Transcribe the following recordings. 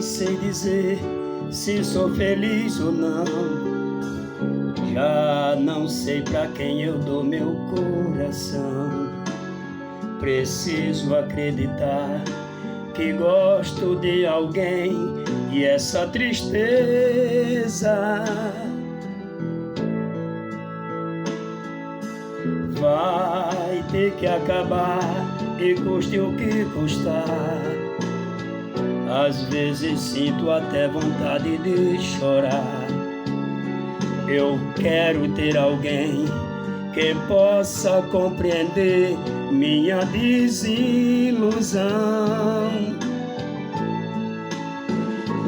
sei dizer se sou feliz ou não. Já não sei pra quem eu dou meu coração. Preciso acreditar que gosto de alguém, e essa tristeza vai ter que acabar, e custe o que custar. Às vezes sinto até vontade de chorar. Eu quero ter alguém que possa compreender minha desilusão,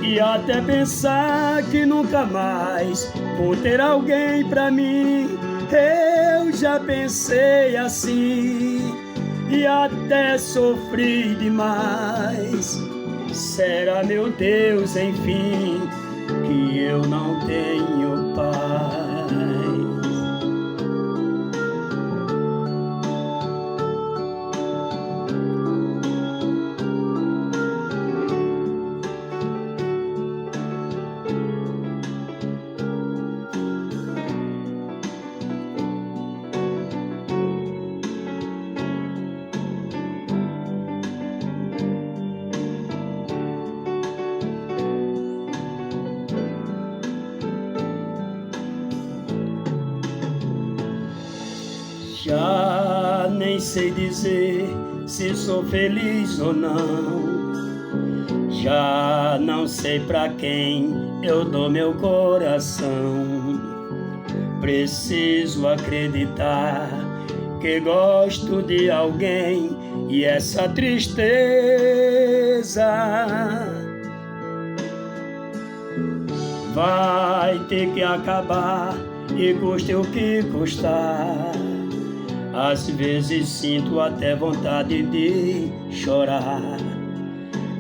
e até pensar que nunca mais vou ter alguém pra mim. Eu já pensei assim e até sofri demais. Será, meu Deus, enfim, que eu não tenho paz? Já nem sei dizer se sou feliz ou não. Já não sei pra quem eu dou meu coração. Preciso acreditar que gosto de alguém, e essa tristeza vai ter que acabar, e custe o que custar. Às vezes sinto até vontade de chorar.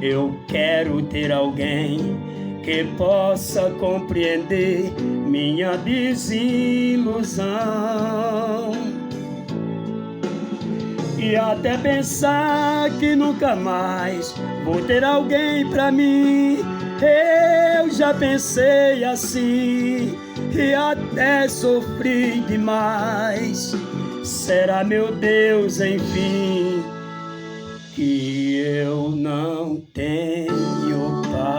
Eu quero ter alguém que possa compreender minha desilusão, e até pensar que nunca mais vou ter alguém pra mim. Eu já pensei assim e até sofri demais. Será, meu Deus, enfim, que eu não tenho paz?